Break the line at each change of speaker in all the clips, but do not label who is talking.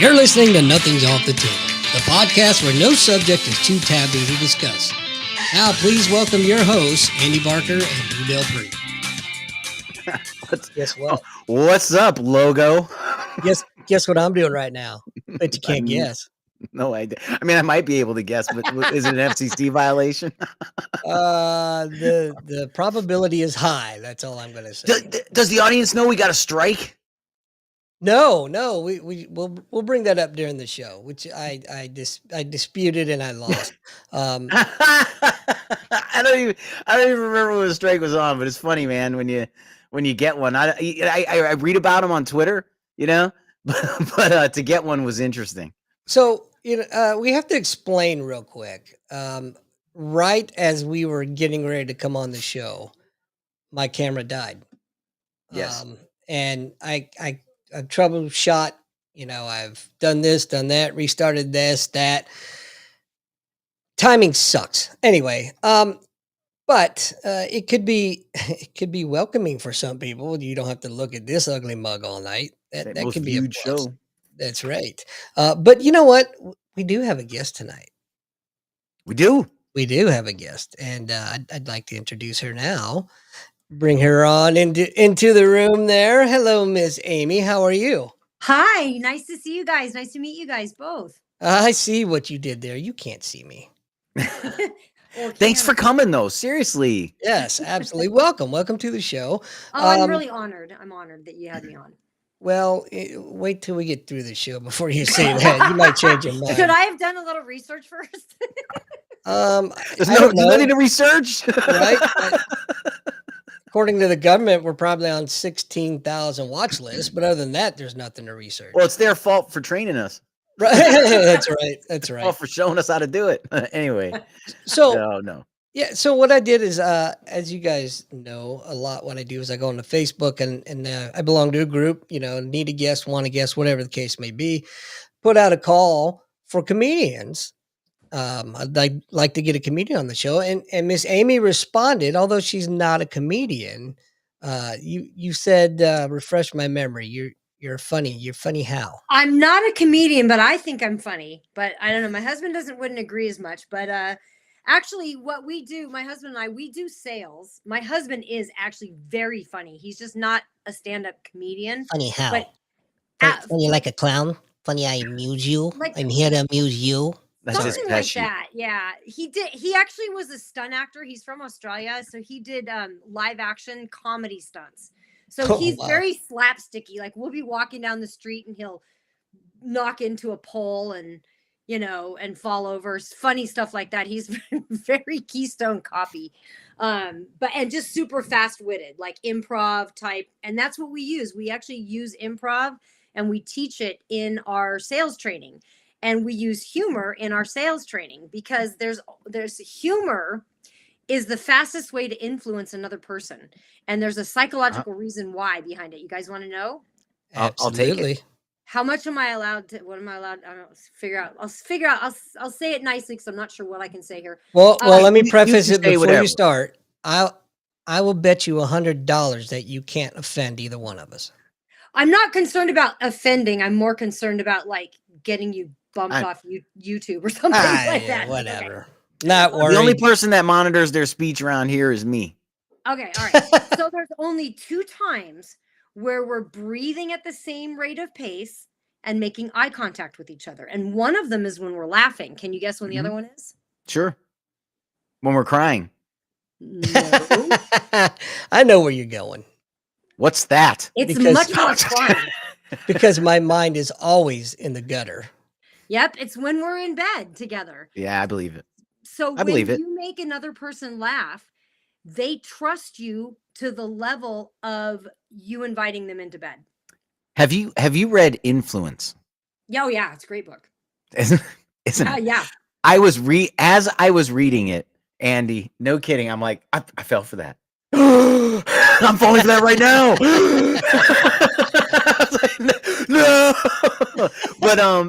You're listening to Nothing's Off the Table, the podcast where no subject is too taboo to discuss. Now, please welcome your hosts, Andy Barker and Lou Del Pree. Guess what?
What's up, logo?
Guess what I'm doing right now? But you can't guess.
No idea. I mean, I might be able to guess, but is it an FCC violation?
The probability is high. That's all I'm going to say.
Does the audience know we got a strike?
No, we'll bring that up during the show, which I disputed and I lost.
I don't even remember when the strike was on, but it's funny, man, when you get one. I read about them on Twitter, but to get one was interesting.
So we have to explain real quick. Right as we were getting ready to come on the show, my camera died.
Yes,
and I troubleshot. I've done this, done that, restarted this, that. Timing sucks. Anyway, but it could be welcoming for some people. You don't have to look at this ugly mug all night. That could be a plus.
Show.
That's right. But you know what? We do have a guest tonight.
We do
have a guest, and I'd like to introduce her now. Bring her on into the room there. Hello, Miss Amy. How are you?
Hi. Nice to see you guys. Nice to meet you guys both.
I see what you did there. You can't see me.
Thanks for coming, though. Seriously.
Yes, absolutely. Welcome to the show.
Oh, I'm really honored. I'm honored that you had me on.
Well, wait till we get through the show before you say that. You might change your mind.
Should I have done a little research first?
There's no need to research,
right? According to the government, we're probably on 16,000 watch lists, but other than that, there's nothing to research.
Well, it's their fault for training us.
Right. That's right.
Well, for showing us how to do it. Anyway.
So
no.
Yeah. So what I did is, as you guys know, a lot what I do is I go onto Facebook and I belong to a group, need a guest, want a guest, whatever the case may be, put out a call for comedians. I'd like to get a comedian on the show. And Miss Amy responded, although she's not a comedian. You said, refresh my memory. You're funny. You're funny how?
I'm not a comedian, but I think I'm funny. But I don't know. My husband wouldn't agree as much. But actually, what we do, my husband and I, we do sales. My husband is actually very funny. He's just not a stand-up comedian.
Funny how?
But,
funny like a clown? Funny I amuse you? I'm here to amuse you?
That's
something like that. Yeah. He actually was a stunt actor. He's from Australia. So he did live action comedy stunts. So he's very slapsticky. Like we'll be walking down the street and he'll knock into a pole and fall over. Funny stuff like that. He's very Keystone Copy. And just super fast-witted, like improv type. And that's what we use. We actually use improv and we teach it in our sales training. And we use humor in our sales training because there's humor is the fastest way to influence another person. And there's a psychological reason why behind it. You guys want to know?
I'll take it.
How much am I allowed to, what am I allowed? I don't know, I'll figure out. I'll say it nicely because I'm not sure what I can say here.
Well, let me preface it before
whatever.
You start. I will bet you $100 that you can't offend either one of us.
I'm not concerned about offending. I'm more concerned about like getting you bumped off YouTube or something like that.
Whatever.
Okay.
Not worried.
The only person that monitors their speech around here is me.
Okay, all right. So there's only 2 times where we're breathing at the same rate of pace and making eye contact with each other. And one of them is when we're laughing. Can you guess when the other one is?
Sure. When we're crying.
No.
I know where you're going.
What's that?
It's much more fun.
Because my mind is always in the gutter.
Yep, it's when we're in bed together.
Yeah, I believe it.
So when you make another person laugh, they trust you to the level of you inviting them into bed.
Have you read Influence?
Oh yeah, it's a great book.
Isn't it?
Yeah.
As I was reading it, Andy, no kidding, I'm like, I fell for that. I'm falling for that right now. No.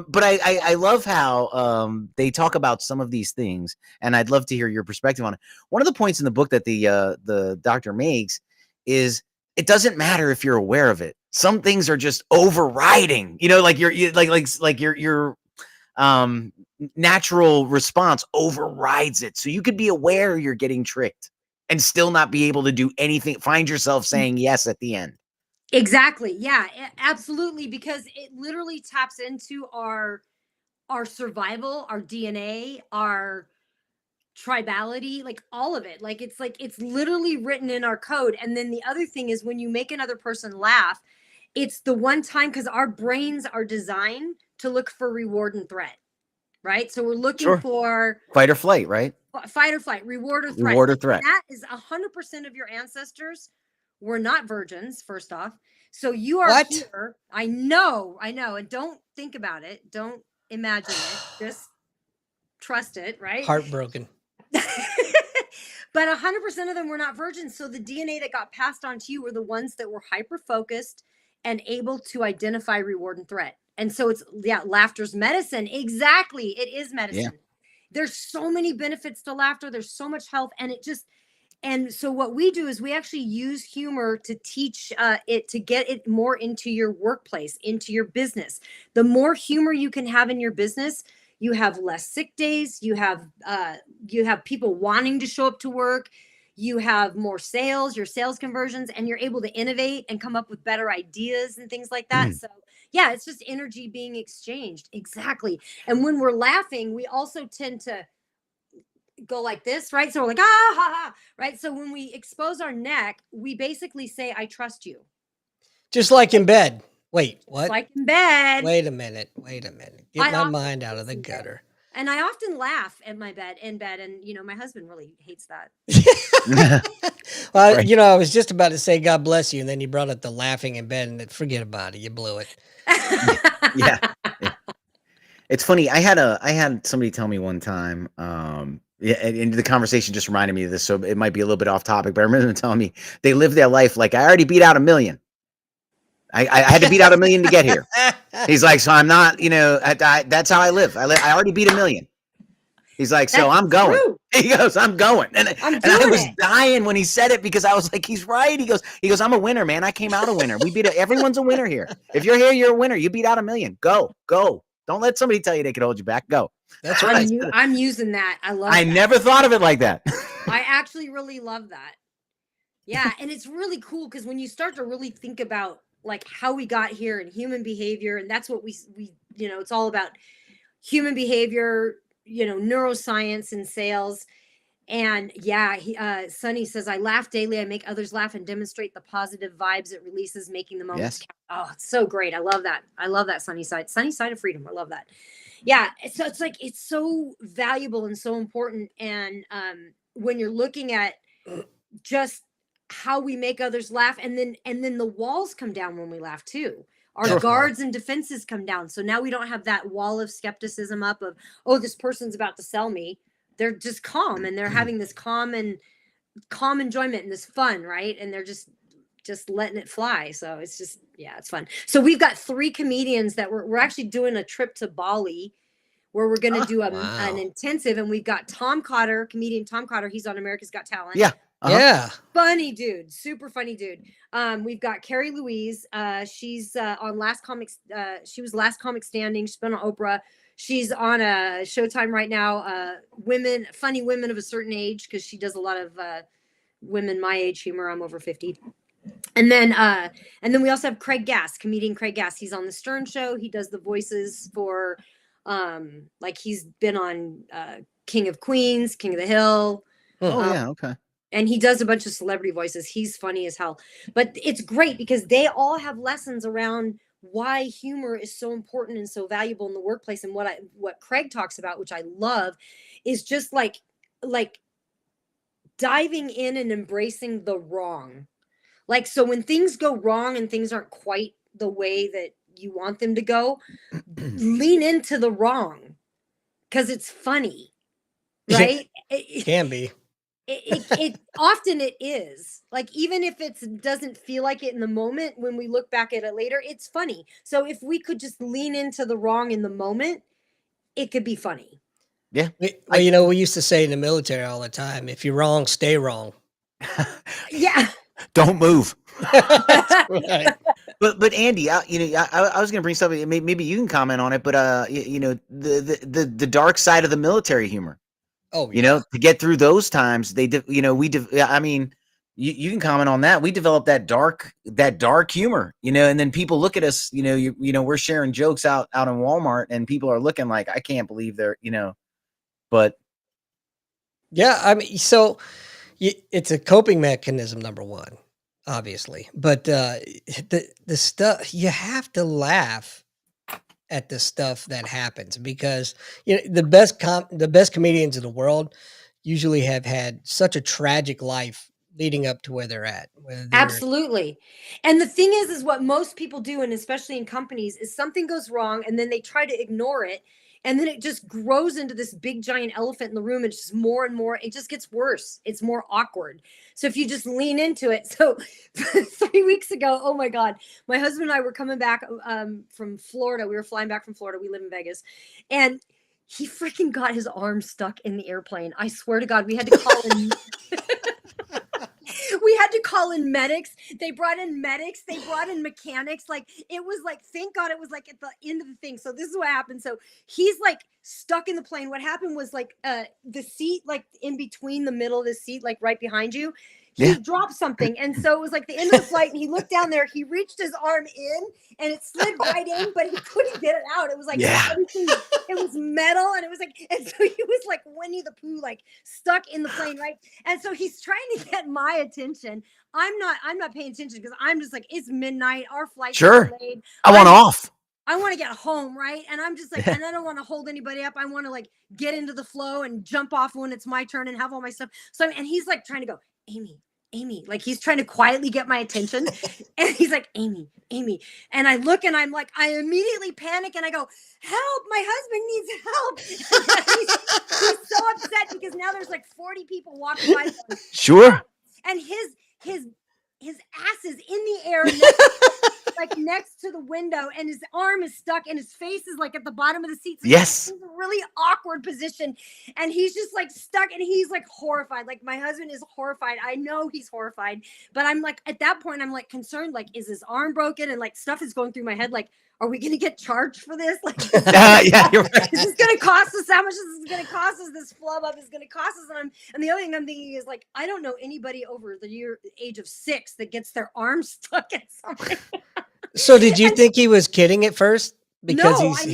But I love how they talk about some of these things, and I'd love to hear your perspective on it. One of the points in the book that the doctor makes is it doesn't matter if you're aware of it. some things are just overriding, you know, like your natural response overrides it. So you could be aware you're getting tricked and still not be able to do anything. Find yourself saying yes at the end.
Exactly. Yeah, absolutely. Because it literally taps into our survival, our DNA, our tribality, like all of it. Like it's literally written in our code. And then the other thing is when you make another person laugh, it's the one time, because our brains are designed to look for reward and threat, right? So we're looking for
fight or flight, right?
Fight or flight, reward or threat.
Reward or threat.
And that is 100% of your ancestors were not virgins, first off. So you are here. I know. And don't think about it. Don't imagine it. Just trust it, right?
Heartbroken.
But 100% of them were not virgins. So the DNA that got passed on to you were the ones that were hyper-focused and able to identify reward and threat. And so it's, laughter's medicine. Exactly. It is medicine. Yeah. There's so many benefits to laughter. There's so much health. And so what we do is we actually use humor to teach it, to get it more into your workplace, into your business. The more humor you can have in your business, you have less sick days. You have people wanting to show up to work. You have more sales, your sales conversions, and you're able to innovate and come up with better ideas and things like that. So yeah, it's just energy being exchanged. Exactly. And when we're laughing, we also tend to go like this, right? So we're like, ah, ha, ha, right? So when we expose our neck, we basically say, I trust you.
Just like in bed. Wait, what?
Just like in bed.
Wait a minute. Get my mind out of the gutter.
And I often laugh at my bed, and my husband really hates that.
Well, right. I was just about to say, God bless you. And then you brought up the laughing in bed, and forget about it. You blew it.
Yeah. It's funny. I had somebody tell me one time, and the conversation just reminded me of this. So it might be a little bit off topic, but I remember them telling me they lived their life like, I already beat out 1 million. I had to beat out 1 million to get here. He's like, so I'm not, that's how I live. I already beat 1 million. He's like, so I'm going. True. He goes, I'm going. And I was dying when he said it, because I was like, he's right. He goes, I'm a winner, man. I came out a winner. We beat it. Everyone's a winner here. If you're here, you're a winner. You beat out 1 million. Go. Don't let somebody tell you they could hold you back. Go.
That's right.
I'm using that. I love
I never thought of it like that.
I actually really love that. Yeah. And it's really cool, because when you start to really think about like how we got here and human behavior, and that's what we it's all about human behavior, neuroscience and sales. And Sonny says, I laugh daily. I make others laugh and demonstrate the positive vibes it releases, making the moments count. Oh, it's so great. I love that sunny side of freedom. I love that. Yeah. So it's like, it's so valuable and so important. And when you're looking at just how we make others laugh, and then the walls come down when we laugh too. Our guards and defenses come down. So now we don't have that wall of skepticism up of, oh, this person's about to sell me. They're just calm, and they're having this calm enjoyment and this fun, right? And they're just letting it fly. So it's just, it's fun. So we've got 3 comedians that we're actually doing a trip to Bali, where we're going to do an intensive. And we've got comedian Tom Cotter. He's on America's Got Talent.
Yeah.
Yeah.
Funny dude. Super funny dude. We've got Carrie Louise. She's on Last Comic. She was Last Comic Standing. She's been on Oprah. She's on Showtime right now. Funny women of a certain age, because she does a lot of women my age humor. I'm over 50. And then we also have Craig Gass, comedian Craig Gass. He's on the Stern Show. He does the voices for like he's been on King of Queens, King of the Hill.
Okay.
And he does a bunch of celebrity voices. He's funny as hell. But it's great because they all have lessons around why humor is so important and so valuable in the workplace. And what Craig talks about, which I love, is just like diving in and embracing the wrong. Like, so when things go wrong and things aren't quite the way that you want them to go, lean into the wrong, because it's funny, right?
It can be.
It often it is. Like, even if it doesn't feel like it in the moment, when we look back at it later, it's funny. So if we could just lean into the wrong in the moment, it could be funny.
Yeah.
Well, we used to say in the military all the time, if you're wrong, stay wrong.
Yeah.
Don't move.
That's right.
But Andy, I was going to bring something. Maybe you can comment on it. But the dark side of the military humor.
Oh, yeah.
To get through those times, I mean, you can comment on that. We developed that dark humor, and then people look at us, we're sharing jokes out in Walmart, and people are looking like, I can't believe they're, but
yeah, I mean, so it's a coping mechanism, number one, obviously, but the stuff you have to laugh at the stuff that happens because the best comedians in the world usually have had such a tragic life leading up to where they're at. Whether they're
Absolutely. And the thing is what most people do, and especially in companies, is something goes wrong and then they try to ignore it. And then it just grows into this big giant elephant in the room. It's just more and more, it just gets worse. It's more awkward. So if you just lean into it. So 3 weeks ago, oh my God, my husband and I were coming back from Florida. We were flying back from Florida. We live in Vegas. And he freaking got his arm stuck in the airplane. I swear to God, we had to call in. We had to call in medics. They brought in medics. They brought in mechanics. Like, it was like, thank God it was like at the end of the thing. So this is what happened. So he's like stuck in the plane. What happened was like the seat, like in between the middle of the seat, like right behind you, he dropped something. And so it was like the end of the flight, and he looked down there, he reached his arm in and it slid right in, but he couldn't get it out. It was like everything, it was metal, and it was like, and so he was like Winnie the Pooh, like stuck in the plane, right? And so he's trying to get my attention. I'm not paying attention because I'm just like, it's midnight, our flight's delayed.
I want off.
I want to get home, right? And I'm just like, and I don't want to hold anybody up. I want to like get into the flow and jump off when it's my turn and have all my stuff. So, and he's like trying to go, Amy, like he's trying to quietly get my attention. And he's like, Amy. And I look and I'm like, I immediately panic and I go, help, my husband needs help. He's so upset because now there's like 40 people walking by him.
Sure.
And his ass is in the air next to the window, and his arm is stuck and his face is like at the bottom of the seat. So
yes.
He's in a really awkward position, and he's just like stuck, and he's like horrified. Like, my husband is horrified. I know he's horrified, but I'm like, at that point, I'm like concerned, like, is his arm broken? And like stuff is going through my head. Like, are we going to get charged for this? Like,
yeah, you're right.
Is this going to cost us? How much is this going to cost us? This flub up is going to cost us. And the other thing I'm thinking is like, I don't know anybody over the age of 6 that gets their arm stuck in something.
So did you think he was kidding at first? Because
no, I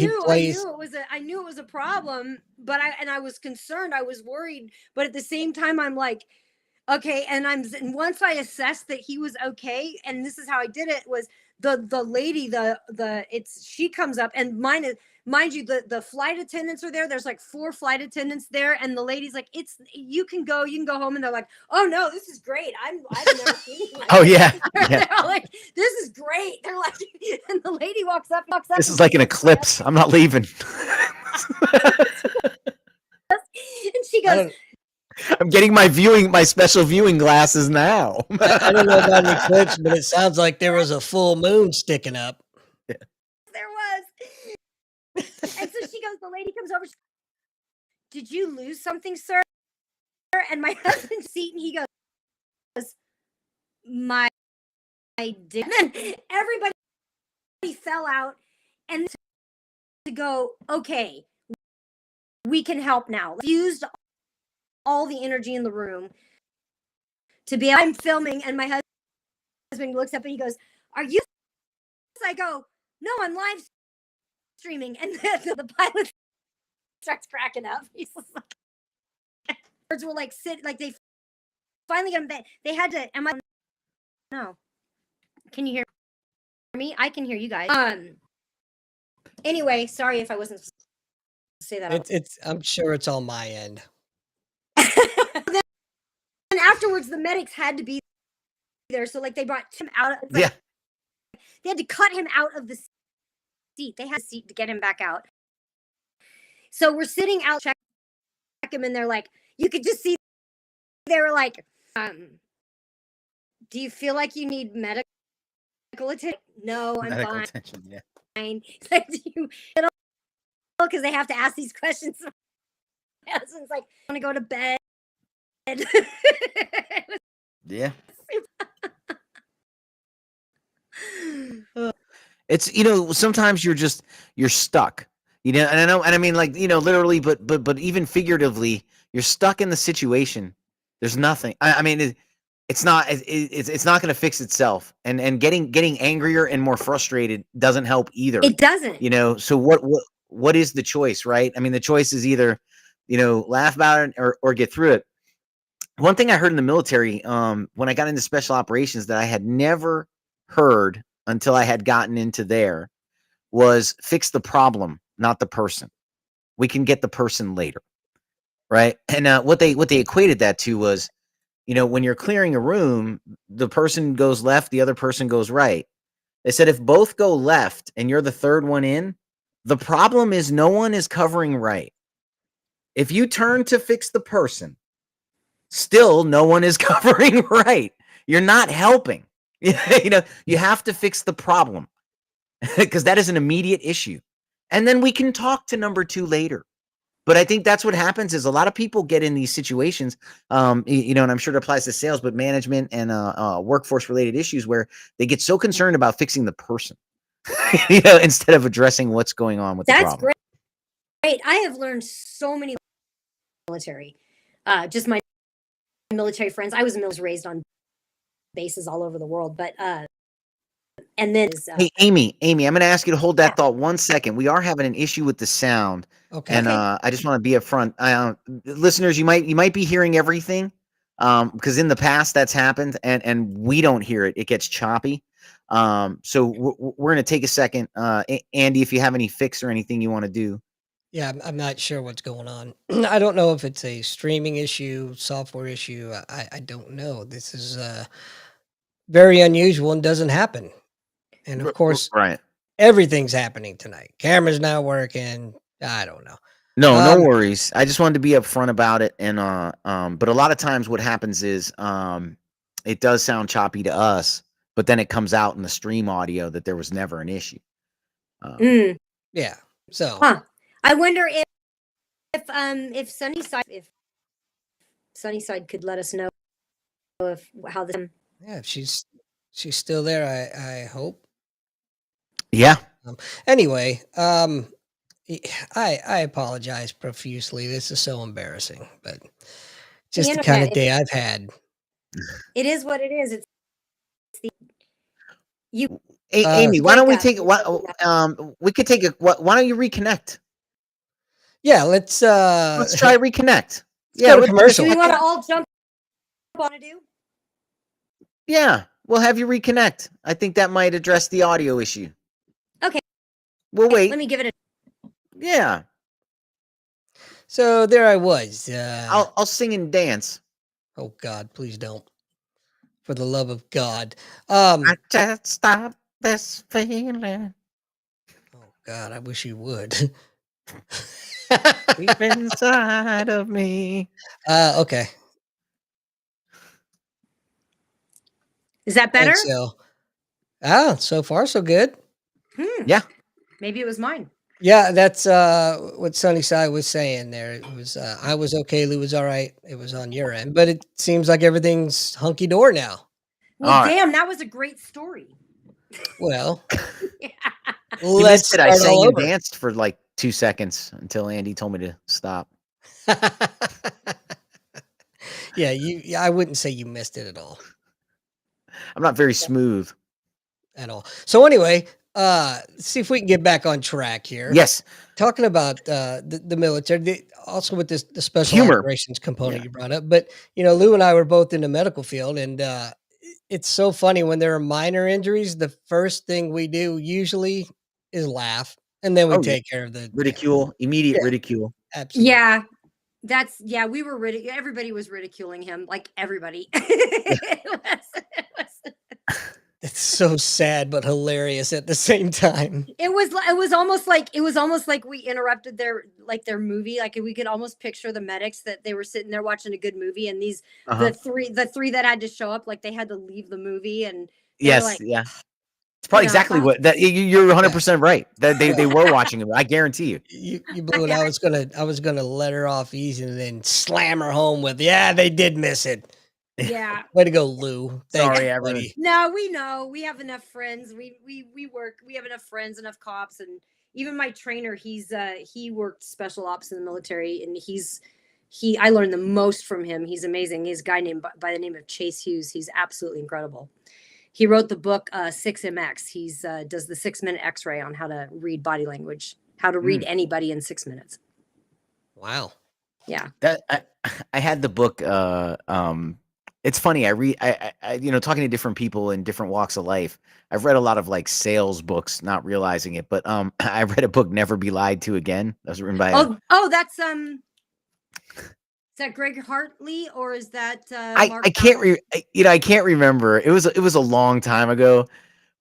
knew it was a problem, but I was concerned. I was worried, but at the same time, I'm like, okay. And once I assessed that he was okay, and this is how I did it, was the lady, she comes up, and mind you, the flight attendants are there. There's like 4 flight attendants there, and the lady's like, you can go home. And they're like, oh no, this is great. I've never seen it.
Oh yeah.
They're like, this is great. They're like, and the lady walks up.
This is like an eclipse. I'm not leaving.
And she goes,
I'm getting my special viewing glasses now.
I don't know about an eclipse, but it sounds like there was a full moon sticking up.
Yeah. There was. And so she goes, the lady comes over. Did you lose something, sir? And my husband's seat, and he goes, my did. And then everybody fell out, and to go, okay, we can help now. Used all the energy in the room to be. I'm filming, and my husband looks up and he goes, "Are you?" I go, "No, I'm live streaming." And the pilot starts cracking up. He's like, birds were like they finally got him. They had to. Am I? No. Can you hear me? I can hear you guys. Anyway, sorry if I wasn't supposed to say that.
I'm sure it's on my end.
And afterwards, the medics had to be there, so like they brought him out. They had to cut him out of the seat. They had a seat to get him back out. So we're sitting out, check him, and they're like, you could just see. They were like, "Do you feel like you need medical attention?" No, I'm fine.
Attention, yeah.
Like, because they have to ask these questions. My husband's like, I want to go to bed.
Yeah. It's, sometimes you're stuck, and I mean, like, literally, but even figuratively, you're stuck in the situation. There's nothing. I mean, it's not going to fix itself, and getting angrier and more frustrated doesn't help either.
It doesn't.
So what is the choice, right? I mean, the choice is either, laugh about it or get through it. One thing I heard in the military, when I got into special operations, that I had never heard until I had gotten into there, was fix the problem, not the person. We can get the person later, right? And what they equated that to was, when you're clearing a room, the person goes left, the other person goes right. They said if both go left and you're the third one in, the problem is no one is covering right. If you turn to fix the person, still no one is covering right. You're not helping. You have to fix the problem, because that is an immediate issue. And then we can talk to number two later. But I think that's what happens, is a lot of people get in these situations, and I'm sure it applies to sales, but management and workforce related issues, where they get so concerned about fixing the person, instead of addressing what's going on with the problem.
That's great. I have learned so many military, just my military friends. I was raised on bases all over the world, but and then
hey, Amy, I'm going to ask you to hold that thought 1 second. We are having an issue with the sound.
Okay.
And I just want to be upfront. Listeners, you might be hearing everything, because in the past that's happened, and we don't hear it. It gets choppy. So we're going to take a second. Andy, if you have any fix or anything you want to do.
Yeah, I'm not sure what's going on. I don't know if it's a streaming issue, software issue. I don't know. This is very unusual and doesn't happen. And of course,
right,
everything's happening tonight. Camera's not working. I don't know.
No worries. I just wanted to be upfront about it. And but a lot of times what happens is it does sound choppy to us, but then it comes out in the stream audio that there was never an issue.
Yeah. So
I wonder if Sunnyside could let us know how this.
Yeah, if she's still there, I hope.
Yeah.
Anyway, I apologize profusely. This is so embarrassing, but just the kind of day I've had.
It is what it is. It's
Amy, why don't we take it? We could take it. Why don't you reconnect?
Yeah, let's
try reconnect.
Go to commercial.
Do we want to all jump on to do?
Yeah, we'll have you reconnect. I think that might address the audio issue.
Okay.
We'll wait.
Let me give it a.
Yeah.
So there I was.
I'll sing and dance.
Oh God, please don't. For the love of God.
I just stop this feeling.
Oh God, I wish you would.
Deep inside of me.
Okay.
Is that better?
So far so good.
Yeah.
Maybe it was mine.
Yeah, that's what Sunnyside was saying there. It was I was okay, Lou was all right. It was on your end, but it seems like everything's hunky dory now.
Well, damn, that was a great story.
Well,
let's start I sang and danced for like 2 seconds until Andy told me to stop.
Yeah, I wouldn't say you missed it at all.
I'm not very smooth
at all. So anyway, see if we can get back on track here.
Yes.
Talking about the military, also with the special operations component you brought up. But, Lou and I were both in the medical field, and it's so funny when there are minor injuries, the first thing we do usually is laugh, and then we take care of the
ridicule, immediate ridicule.
Absolutely.
Yeah. We were everybody was ridiculing him, like everybody.
It's so sad but hilarious at the same time.
It was almost like we interrupted their movie. Like we could almost picture the medics that they were sitting there watching a good movie, and these the three that had to show up, like they had to leave the movie, and
it's probably exactly what that you're 100% right. That they were watching it. I guarantee you.
You blew it. I was gonna let her off easy and then slam her home with they did miss it.
Yeah.
Way to go, Lou. Thanks,
Sorry, everyone.
buddy.
No, we know. We have enough friends. We work. We have enough friends, enough cops, and even my trainer. He worked special ops in the military, and I learned the most from him. He's amazing. He's a guy named by the name of Chase Hughes. He's absolutely incredible. He wrote the book 6MX. He's does the 6-minute X-ray on how to read body language, how to read anybody in 6 minutes.
Wow.
Yeah.
That I had the book. It's funny. I talking to different people in different walks of life. I've read a lot of like sales books, not realizing it. But I read a book, Never Be Lied to Again. That was written by.
That's Is that Greg Hartley or is that
I can't I can't remember. It was a long time ago,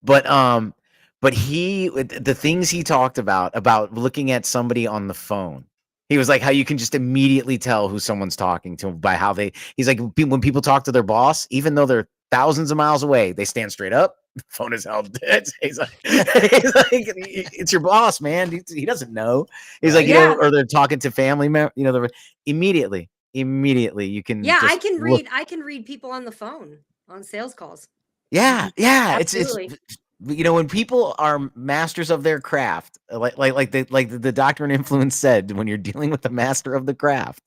but the things he talked about looking at somebody on the phone. He was like how you can just immediately tell who someone's talking to by how he's like when people talk to their boss, even though they're thousands of miles away, they stand straight up. The phone is held dead. He's like, it's your boss, man. He doesn't know. He's like, or they're talking to family members, they're immediately you can.
Yeah, I can read people on the phone on sales calls.
Yeah.
Absolutely.
It's when people are masters of their craft, like the Doctor and Influence said, when you're dealing with the master of the craft,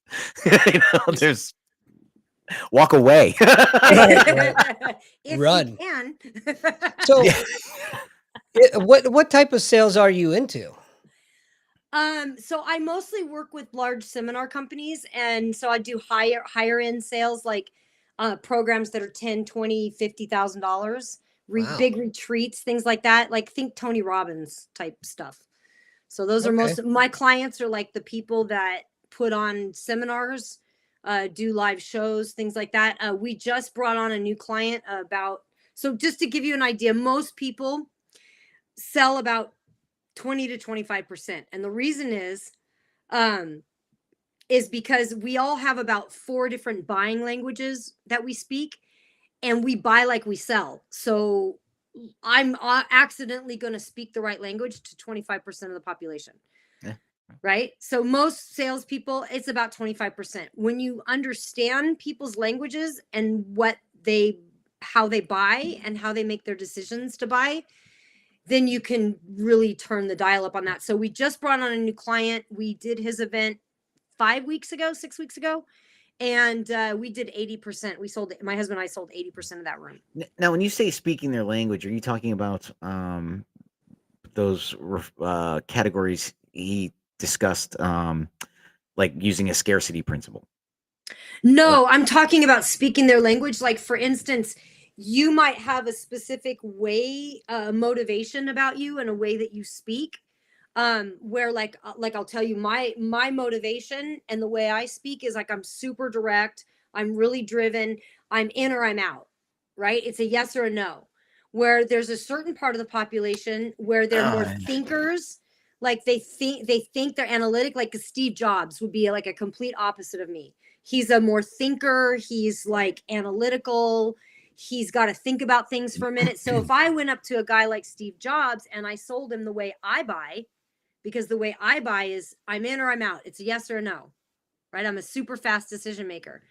there's walk away.
If
Run.
you can.
So what type of sales are you into?
So I mostly work with large seminar companies, and so I do higher end sales, like programs that are $10, $20, $50,000, big retreats, things like that. Like think Tony Robbins type stuff. So those are most of my clients are like the people that put on seminars, do live shows, things like that. We just brought on a new client so just to give you an idea, most people sell about 20 to 25%. And the reason is because we all have about 4 different buying languages that we speak, and we buy like we sell. So I'm accidentally going to speak the right language to 25% of the population. Yeah. Right. So most salespeople, it's about 25%. When you understand people's languages and how they buy and how they make their decisions to buy, then you can really turn the dial up on that. So we just brought on a new client. We did his event 6 weeks ago. And we did 80%. My husband and I sold 80% of that room.
Now, when you say speaking their language, are you talking about those categories he discussed, like using a scarcity principle?
No, I'm talking about speaking their language. Like, for instance, you might have a specific way, motivation about you and a way that you speak. Where like I'll tell you my motivation and the way I speak is like I'm super direct, I'm really driven, I'm in or I'm out, right? It's a yes or a no. Where there's a certain part of the population where they're more thinkers, like they think they're analytic, like Steve Jobs would be like a complete opposite of me. He's a more thinker, he's like analytical, he's got to think about things for a minute. So if I went up to a guy like Steve Jobs and I sold him the way I buy, because the way I buy is I'm in or I'm out. It's a yes or a no, right? I'm a super fast decision maker.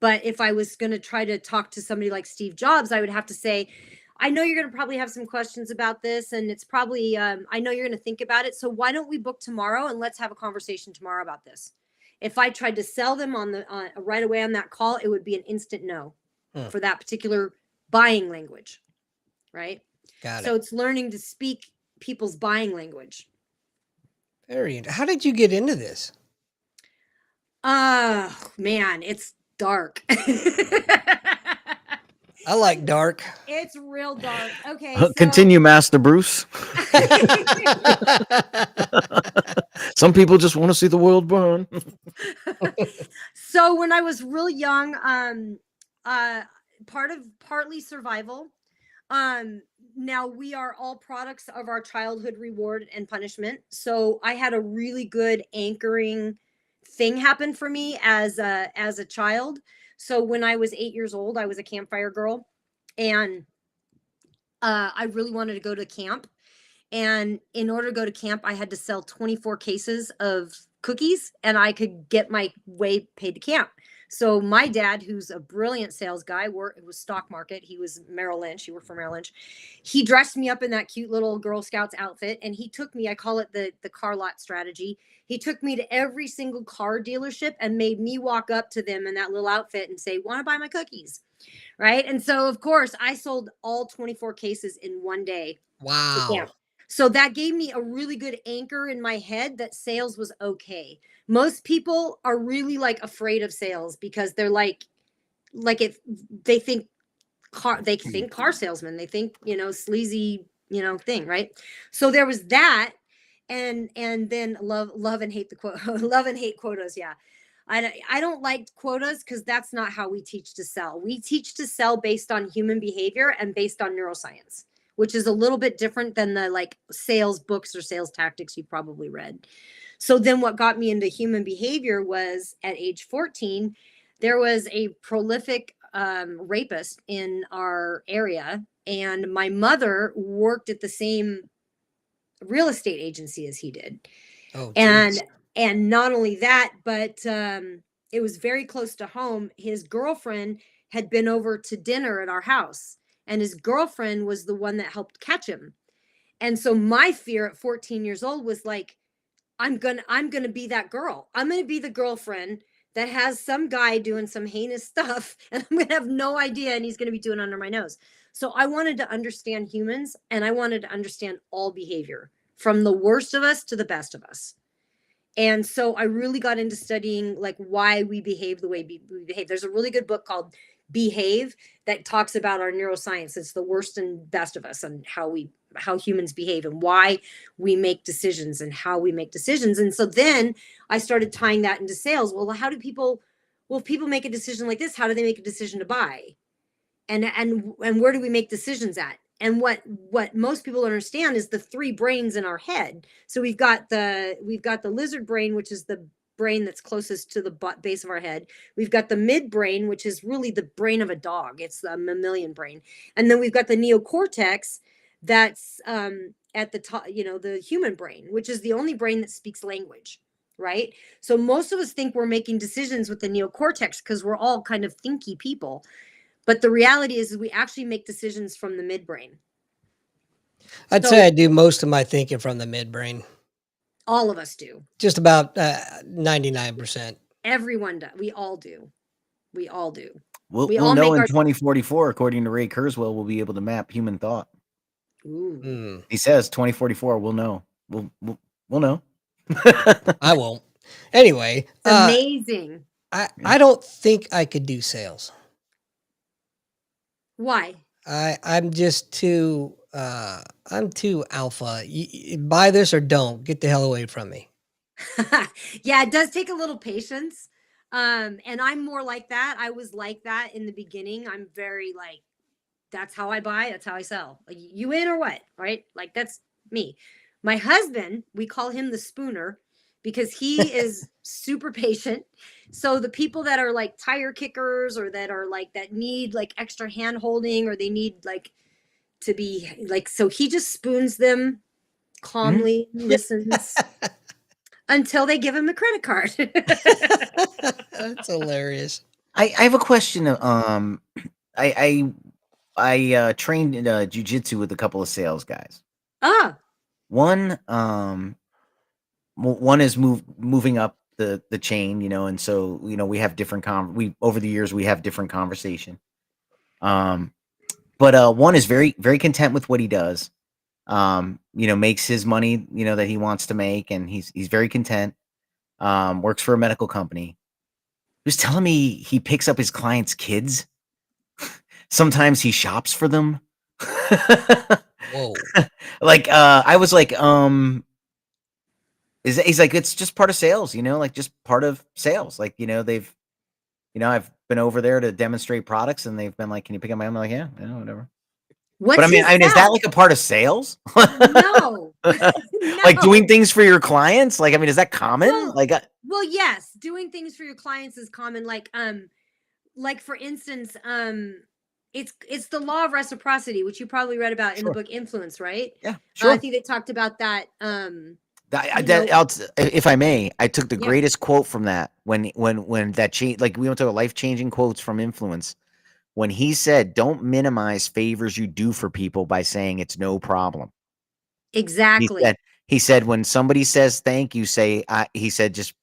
But if I was going to try to talk to somebody like Steve Jobs, I would have to say, I know you're going to probably have some questions about this. And it's probably, I know you're going to think about it. So why don't we book tomorrow and let's have a conversation tomorrow about this. If I tried to sell them right away on that call, it would be an instant no for that particular buying language, right?
Got it.
So it's learning to speak people's buying language.
How did you get into this?
Man, it's dark.
I like dark.
It's real dark. Okay.
Continue, Master Bruce. Some people just want to see the world burn.
So when I was real young, partly survival. Now we are all products of our childhood reward and punishment. So I had a really good anchoring thing happen for me as a child. So when I was 8 years old, I was a campfire girl, and I really wanted to go to camp. And in order to go to camp, I had to sell 24 cases of cookies, and I could get my way paid to camp. So my dad, who's a brilliant sales guy, it was stock market. He was Merrill Lynch. He worked for Merrill Lynch. He dressed me up in that cute little Girl Scouts outfit, and he took me. I call it the car lot strategy. He took me to every single car dealership and made me walk up to them in that little outfit and say, "Want to buy my cookies?" Right? And so, of course, I sold all 24 cases in one day.
Wow.
So that gave me a really good anchor in my head that sales was okay. Most people are really like afraid of sales because they're like if they think car salesman, they think, sleazy, thing, right? So there was that. And then love and hate the quote love and hate quotas. Yeah. I don't like quotas because that's not how we teach to sell. We teach to sell based on human behavior and based on neuroscience, which is a little bit different than the like sales books or sales tactics you probably read. So then what got me into human behavior was at age 14, there was a prolific rapist in our area, and my mother worked at the same real estate agency as he did.
Oh,
and
geez.
and not only that, but it was very close to home. His girlfriend had been over to dinner at our house, and his girlfriend was the one that helped catch him. And so my fear at 14 years old was like, I'm gonna be that girl. I'm gonna be the girlfriend that has some guy doing some heinous stuff, and I'm gonna have no idea, and he's gonna be doing it under my nose. So I wanted to understand humans, and I wanted to understand all behavior, from the worst of us to the best of us. And so I really got into studying like why we behave the way we behave. There's a really good book called Behave that talks about our neuroscience. It's the worst and best of us, and how humans behave and why we make decisions and how we make decisions. And so then I started tying that into sales. Well, if people make a decision like this, how do they make a decision to buy? And where do we make decisions at? And what most people don't understand is the three brains in our head. So we've got the lizard brain, which is the brain that's closest to the base of our head. We've got the midbrain, which is really the brain of a dog. It's the mammalian brain. And then we've got the neocortex, that's at the top, the human brain, which is the only brain that speaks language, right? So most of us think we're making decisions with the neocortex because we're all kind of thinky people. But the reality is we actually make decisions from the midbrain.
I'd say I do most of my thinking from the midbrain.
All of us do.
Just about 99%.
Everyone does. We all do. We all do.
We'll know in 2044, according to Ray Kurzweil, we'll be able to map human thought.
Ooh.
He says 2044, we'll know. We'll know.
I won't. Anyway.
Amazing.
I don't think I could do sales.
Why?
I'm just too I'm too alpha. You buy this or don't. Get the hell away from me.
Yeah, it does take a little patience. And I'm more like that. I was like that in the beginning. I'm very like, that's how I buy, that's how I sell. Like, you in or what? Right? Like, that's me. My husband, we call him the spooner because he is super patient. So the people that are like tire kickers, or that are like that need like extra hand holding, or they need like to be like, so he just spoons them calmly, listens until they give him a credit card.
That's hilarious.
I have a question. I trained in jiu-jitsu with a couple of sales guys. One is moving up the chain, and so we have different over the years we have different conversation. But one is very, very content with what he does. Makes his money, that he wants to make, and he's very content. Works for a medical company. He was telling me he picks up his clients' kids. Sometimes he shops for them.
Whoa.
Like I was like, he's like, it's just part of sales, like just part of sales. Like, they've, I've been over there to demonstrate products, and they've been like, can you pick up my own? I'm like, yeah, whatever. But I mean, is that like a part of sales?
No.
Like doing things for your clients? Like, I mean, is that common?
Well, yes, doing things for your clients is common. Like for instance, it's the law of reciprocity, which you probably read about in the book Influence, right?
Yeah, sure.
I think they talked about that
If I may, I took the
Yeah.
greatest quote from that when that change, like we went to life-changing quotes from influence. When he said, "Don't minimize favors you do for people by saying it's no problem." He
Exactly.
said, when somebody says thank you, say, he said, just,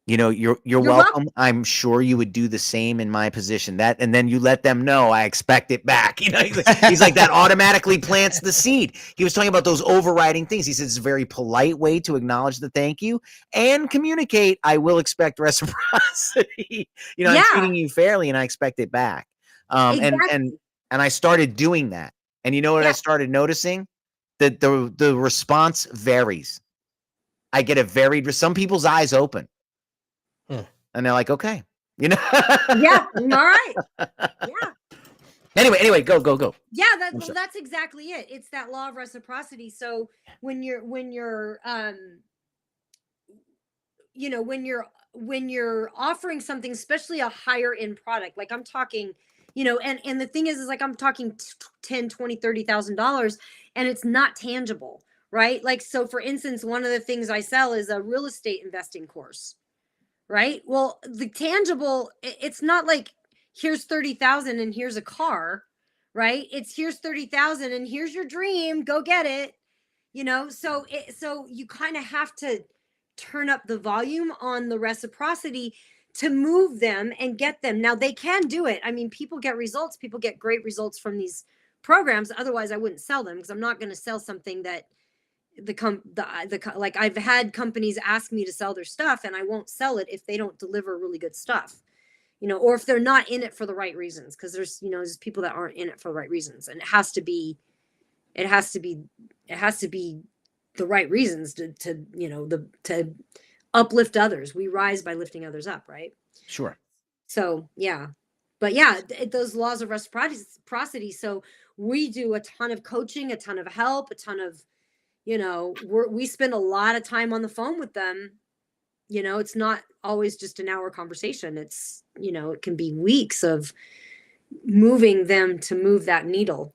you're
You're
welcome. I'm sure you would do the same in my position. And then you let them know I expect it back. He's like that automatically plants the seed. He was talking about those overriding things. He says it's a very polite way to acknowledge the thank you and communicate. I will expect reciprocity. I'm treating you fairly and I expect it back. And I started doing that. And you know what I started noticing? That the response varies. I get a varied. Some people's eyes open. And they're like, okay,
Yeah, all right. Yeah.
Anyway, go.
Yeah, that's exactly it. It's that law of reciprocity. So when you're when you're offering something, especially a higher end product, like I'm talking, and the thing is like I'm talking 10, 20, $30,000 and it's not tangible, right? Like, so for instance, one of the things I sell is a real estate investing course. Right? Well, the tangible, it's not like here's 30,000 and here's a car, right? It's here's 30,000 and here's your dream, go get it. So you kind of have to turn up the volume on the reciprocity to move them and get them. Now they can do it. I mean, people get results, people get great results from these programs. Otherwise, I wouldn't sell them because I'm not going to sell something that like I've had companies ask me to sell their stuff and I won't sell it if they don't deliver really good stuff, or if they're not in it for the right reasons. Cause there's people that aren't in it for the right reasons, and it has to be the right reasons to uplift others. We rise by lifting others up. Right.
Sure.
So, yeah, but yeah, those laws of reciprocity. So we do a ton of coaching, a ton of help, a ton of, we spend a lot of time on the phone with them. It's not always just an hour conversation. It's, it can be weeks of moving them to move that needle.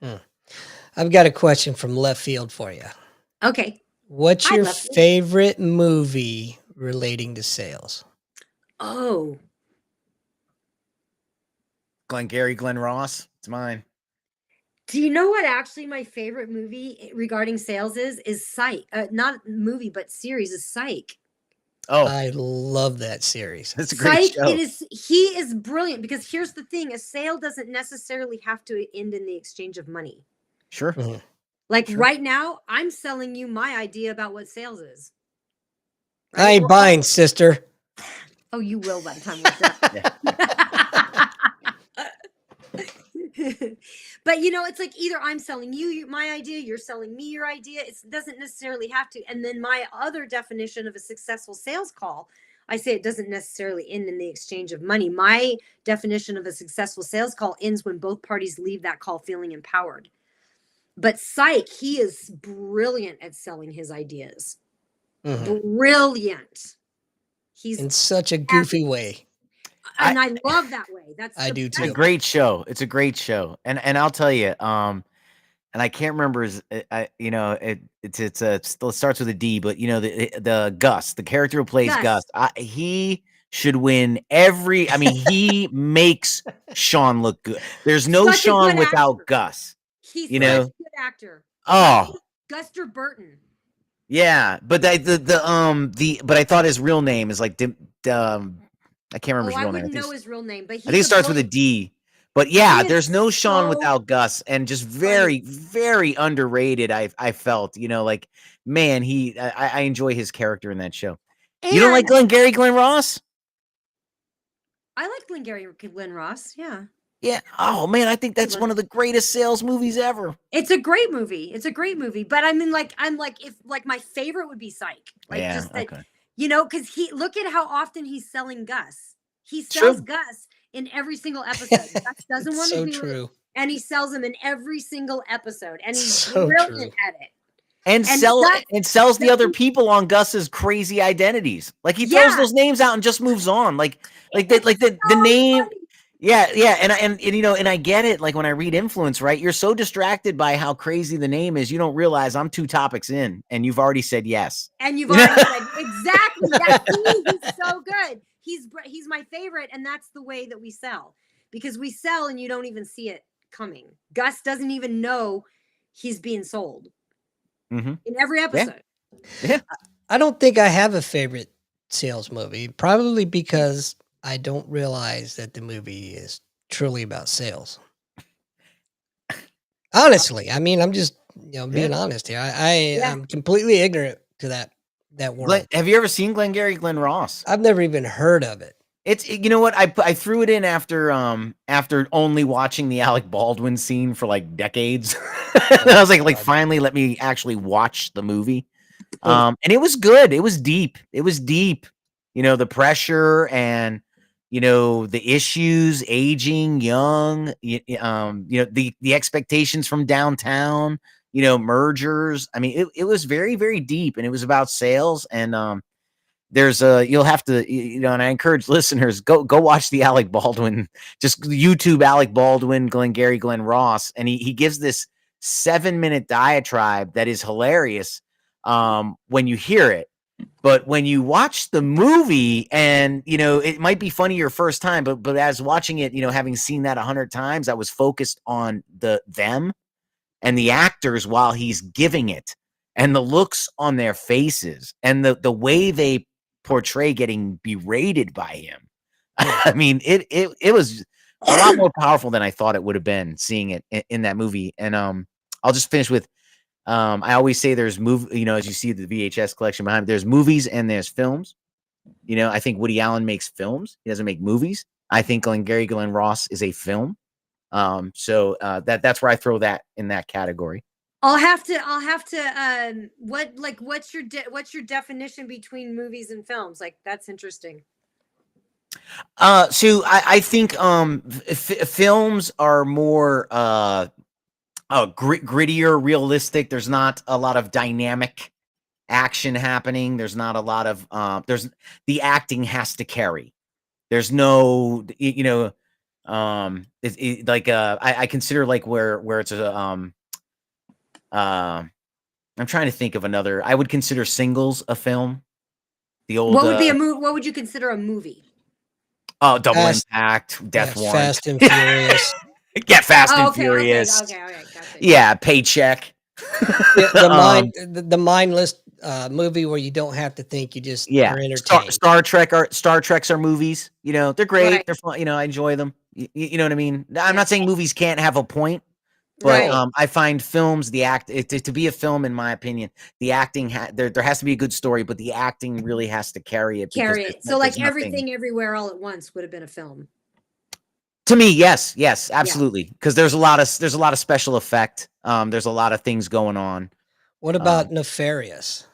I've got a question from left field for you.
Okay.
What's your favorite movie relating to sales?
Oh.
Glenn Ross. It's mine.
Do you know what actually my favorite movie regarding sales is Psych? Not movie, but series is Psych.
Oh, I love that series.
It's a great show.
He is brilliant because here's the thing: a sale doesn't necessarily have to end in the exchange of money.
Sure.
Mm-hmm.
Like right now, I'm selling you my idea about what sales is.
Right? I ain't buying, sister.
Oh, you will by the time we're done. But it's like either I'm selling you my idea, you're selling me your idea. It doesn't necessarily have to. And then my other definition of a successful sales call, I say it doesn't necessarily end in the exchange of money. My definition of a successful sales call ends when both parties leave that call feeling empowered. But Psych, he is brilliant at selling his ideas. Mm-hmm. Brilliant. He's
in such a goofy way.
And I love that way.
I do too.
It's a great show. It's a great show. And I'll tell you, and I can't remember it starts with a D, but the Gus, the character who plays Gus, he should win he makes Sean look good. There's no Sean without Gus.
He's such a good actor.
Oh,
Guster Burton.
Yeah, but but I thought his real name is like I can't remember his real name.
I wouldn't know his real name, but
I think it starts with a D. But yeah, there's no Sean without Gus, and just very, very underrated. I felt, man, I enjoy his character in that show. And you don't like Glenn Ross?
I like Glenn Ross. Yeah.
Yeah. Oh man, I think that's one of the greatest sales movies ever.
It's a great movie. But I mean, if my favorite would be Psych. Like,
yeah.
Just that,
okay.
Because look at how often he's selling Gus. He sells Gus in every single episode. Gus doesn't want to do it, and he sells him in every single episode, and he's brilliant at it.
And sells the other people on Gus's crazy identities. Like he throws those names out and just moves on. Like the name. Funny. Yeah, and you know, and I get it. Like when I read influence, right? You're so distracted by how crazy the name is, you don't realize I'm 2 topics in, and you've already said yes.
And you've
You know?
already said exactly that. See, he's so good. He's my favorite, and that's the way that we sell, because we sell and you don't even see it coming. Gus doesn't even know he's being sold
Mm-hmm.
in every
Yeah,
episode.
yeah.
I don't think I have a favorite sales movie, probably because I don't realize that the movie is truly about sales. Honestly, I mean, I'm just,
Yeah.
being honest here.
Yeah.
I'm completely ignorant to that
Glenn,
world.
have you ever seen Glengarry Glen Ross?
I've never even heard of it.
You know what? I threw it in after only watching the Alec Baldwin scene for like decades. And I was like
God.
finally let me actually watch the movie.
Well,
And it was good. It was deep. It was deep. You know, the pressure and you know the issues, aging, young. You know the expectations from downtown. You know, mergers. I mean, it was very very deep, and it was about sales. And there's a you'll have to you know, and I encourage listeners go watch the Alec Baldwin. Just YouTube Alec Baldwin, Glengarry Glen Ross, and he gives this 7-minute diatribe that is hilarious when you hear it. But when you watch the movie, and you know, it might be funny your first time, but as watching it, you know, having seen that 100 times, I was focused on them and the actors while he's giving it, and the looks on their faces, and the way they portray getting berated by him. I mean, it was a lot more powerful than I thought it would have been seeing it in that movie. And I'll just finish with I always say there's you know, as you see the VHS collection behind me, there's movies and there's films. You know, I think Woody Allen makes films. He doesn't make movies. I think Glengarry Glen Ross is a film. So that's where I throw that in that category.
I'll have to what's your definition between movies and films? Like, that's interesting.
So I think films are more grittier, realistic. There's not a lot of dynamic action happening. There's not a lot of there's the acting has to carry. There's no you know like I consider like where it's a I'm trying to think of another. I would consider Singles a film. The old
What would be a movie? What would you consider a movie?
Double
Fast,
Impact, Death Warrant.
Fast and Furious.
Get Fast
Oh,
and
okay,
Furious.
okay, gotcha.
Yeah, Paycheck.
Yeah, the mindless movie where you don't have to think, you just
Yeah,
are entertained.
Star Treks are movies. You know, they're great.
Right.
They're fun. You know, I enjoy them. You know what I mean? I'm
Yeah.
not saying movies can't have a point, but
Right.
I find films to be a film, in my opinion, the acting there has to be a good story, but the acting really has to carry it.
Carry it. So like
there's nothing.
Everything Everywhere All at Once would have been a film.
To me, yes, absolutely, because there's a lot of special effect. There's a lot of things going on.
What about Nefarious?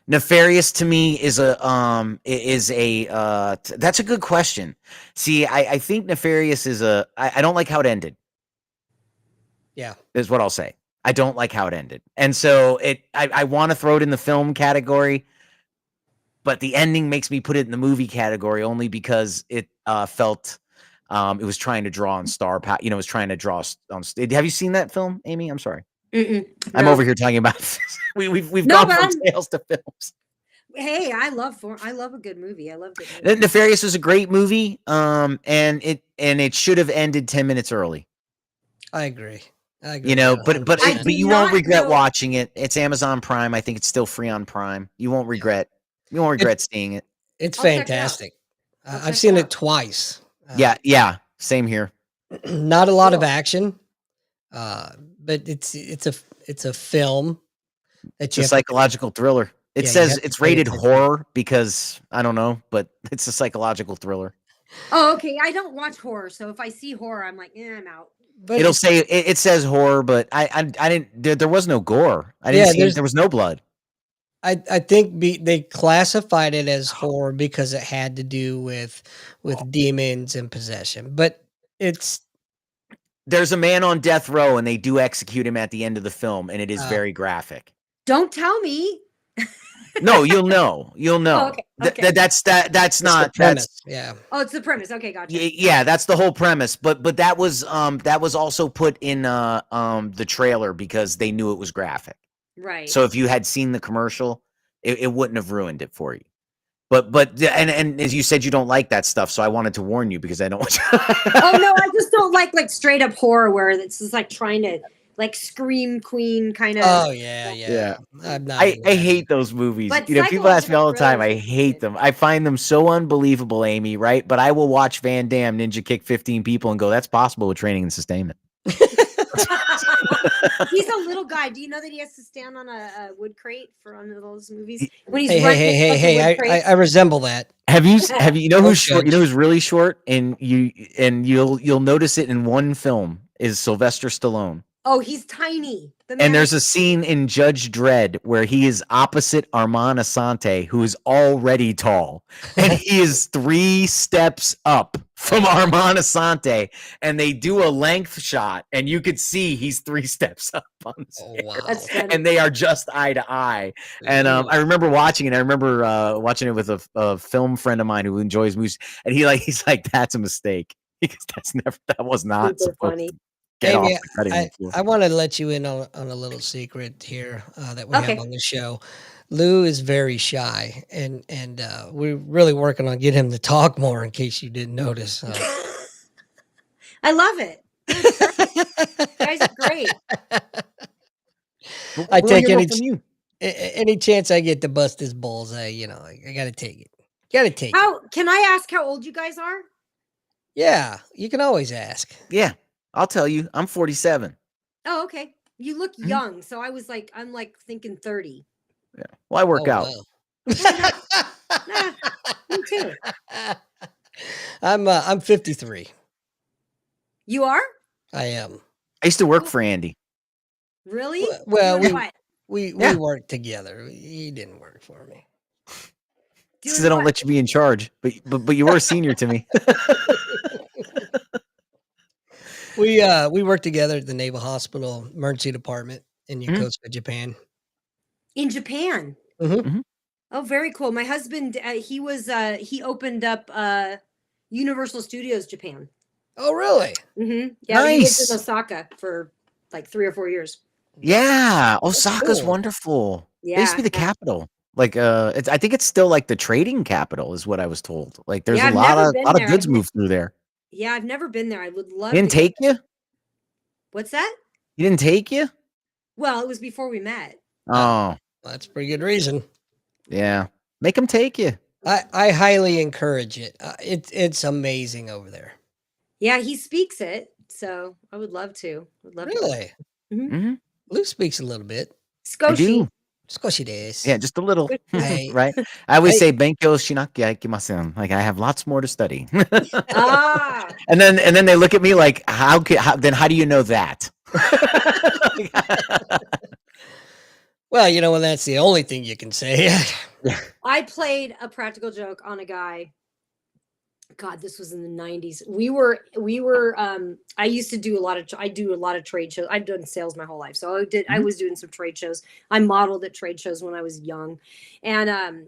Nefarious to me is a that's a good question. See, I think Nefarious is I don't like how it ended.
Yeah,
is what I'll say. I don't like how it ended, and so I want to throw it in the film category, but the ending makes me put it in the movie category only because it felt it was trying to draw on star power. You know, it was trying to draw on. Have you seen that film, Amy? I'm sorry.
No.
I'm over here talking about we've
No,
gone from sales to films.
Hey, I love a good movie. I love good movies.
Nefarious is a great movie, and it should have ended 10 minutes early.
I agree.
You know, but you won't regret
know.
watching it. It's Amazon Prime. I think it's still free on Prime. You won't regret seeing it.
It's
I'll check it out.
fantastic. I've
check
seen
it
it
out.
twice.
Yeah, same here.
Not a lot of
Cool.
action, but it's a film that
It's a psychological thriller. It
you
says
have to
it's
pay
rated
attention.
horror because I don't know, but it's a psychological thriller.
Oh, okay. I don't watch horror, so if I see horror, I'm like, I'm out.
But
It'll say it says horror, but I didn't. There was no gore. I didn't see. There was no blood.
I think they classified it as horror because it had to do with demons and possession. But
there's a man on death row, and they do execute him at the end of the film, and it is very graphic.
Don't tell me.
No, you'll know. You'll know.
Oh, okay. Okay.
That's
It's
not
the premise. Yeah.
Oh, it's the premise. Okay, gotcha.
yeah, that's the whole premise. But that was also put in the trailer because they knew it was graphic.
Right.
So if you had seen the commercial, it wouldn't have ruined it for you. But and as you said, you don't like that stuff, so I wanted to warn you because I don't want you.
Oh no, I just don't like straight up horror where it's just like trying to like scream queen kind of.
Oh yeah. I'm not.
I hate those movies.
But
People ask me all the time. I
psychological
hate them. I find them so unbelievable, Amy. Right? But I will watch Van Damme ninja kick 15 people and go, "That's possible with training and sustainment."
He's a little guy. Do you know that he has to stand on a wood crate for one of those movies when he's
Hey! I resemble that.
Have you you know who's short? You know who's really short, and you'll notice it in one film is Sylvester Stallone.
Oh, he's tiny.
And there's a scene in Judge Dredd where he is opposite Armand Assante, who is already tall, and he is 3 steps up from Armand Assante, and they do a length shot, and you could see he's 3 steps up on the stairs.
Wow.
And they are just eye to eye. And I remember watching it. I remember watching it with a film friend of mine who enjoys movies, and he's like, "That's a mistake," because that was not
super
supposed
funny.
to get
Amy,
off the cutting room floor.
I want to let you in on a little secret here that we have on the show. Lou is very shy, and we're really working on getting him to talk more. In case you didn't notice,
I love it. You guys are great.
I take any chance I get to bust his balls. I got to take it. Got to take it.
Can I ask how old you guys are?
Yeah, you can always ask.
Yeah, I'll tell you. I'm 47.
Oh, okay. You look young, so I'm like thinking 30.
Yeah. Well, I work out.
Wow. Me too.
I'm 53.
You are?
I am.
I used to work for Andy.
Really?
Well, we worked together. He didn't work for me.
Because they don't let you be in charge, but you were a senior to me.
We worked together at the Naval Hospital Emergency Department in Yokosuka, Japan.
In Japan. Oh, very cool. My husband, he opened up Universal Studios Japan.
Oh, really?
Yeah,
nice.
He lived in Osaka for like 3 or 4 years.
Yeah, Osaka's wonderful. Yeah, it used to be the capital. Like, I think it's still like the trading capital, is what I was told. Like, there's a lot of goods move through there.
Yeah, I've never been there. I would love.
Didn't take you?
What's that?
He didn't take you?
Well, it was before we met.
Oh,
well, that's a pretty good reason.
Yeah, make him take you.
I highly encourage it. It's amazing over there.
Yeah, he speaks it, so I would love to.
Really? Lou speaks a little bit.
Skoshi.
Skoshi desu.
Yeah, just a little. Right? I always say "Benkyou shinakia ikimasen." Like, I have lots more to study. And then they look at me like, how do you know that?
Well, when that's the only thing you can say.
I played a practical joke on a guy. God, this was in the 90s. We were I used to do I do a lot of trade shows. I've done sales my whole life. So I was doing some trade shows. I modeled at trade shows when I was young. And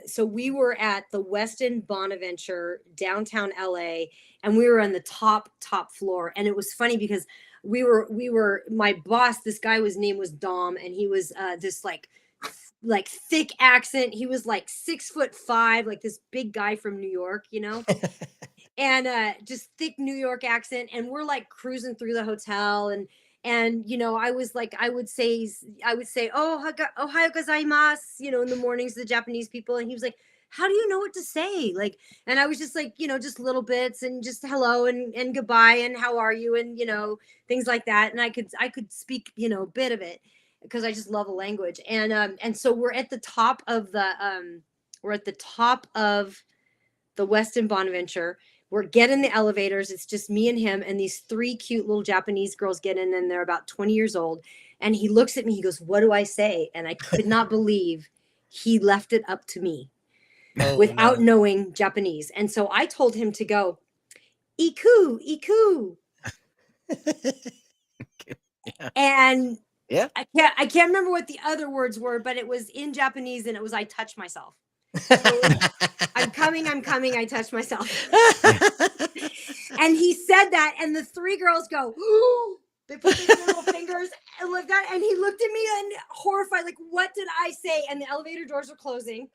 so we were at the Westin Bonaventure, downtown LA, and we were on the top floor. And it was funny because we were my boss, this guy name was Dom, and he was this like thick accent. He was like 6'5", like this big guy from New York, and just thick New York accent. And we're like cruising through the hotel, and I would say, oh, ohayou gozaimasu, in the mornings to the Japanese people. And he was like, how do you know what to say? Like, and I was just like, just little bits, and just hello and goodbye and how are you, and things like that. And I could speak a bit of it, because I just love a language. And so we're at the top of the Westin Bonaventure. We're getting the elevators. It's just me and him, and these 3 cute little Japanese girls get in, and they're about 20 years old. And he looks at me, he goes, "What do I say?" And I could not believe he left it up to me without knowing Japanese. And so I told him to go, "Iku, iku." And
Yeah.
I can't remember what the other words were, but it was in Japanese and it was I touch myself. So I'm coming, I touch myself. And he said that, and the three girls go, ooh, they put their little fingers and looked at, and he looked at me and horrified, like, what did I say? And the elevator doors are closing.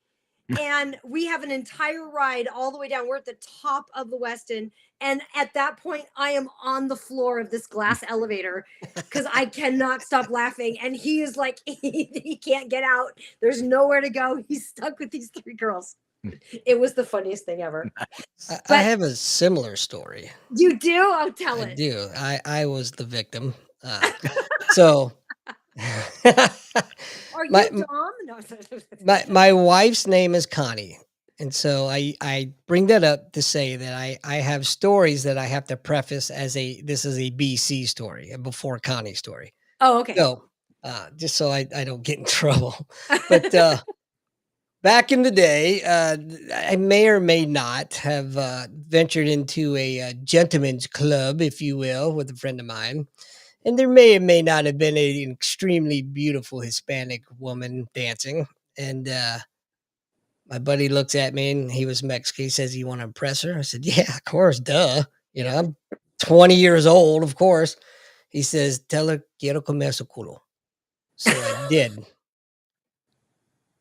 And we have an entire ride all the way down. We're at the top of the Westin. And at that point, I am on the floor of this glass elevator because I cannot stop laughing. And he is like, he can't get out. There's nowhere to go. He's stuck with these three girls. It was the funniest thing ever.
I have a similar story.
You do? I'll tell it.
I do. I was the victim. So
Are you Dom? No.
my wife's name is Connie. And so I bring that up to say that I have stories that I have to preface as this is a BC story, a before Connie story.
Oh, okay.
So just so I don't get in trouble. But back in the day, I may or may not have ventured into a gentleman's club, if you will, with a friend of mine. And there may or may not have been an extremely beautiful Hispanic woman dancing. And my buddy looks at me and he was Mexican. He says, "You want to impress her?" I said, "Yeah, of course, duh. You know, I'm 20 years old, of course." He says, "Tell her, quiero comer su culo." So I did.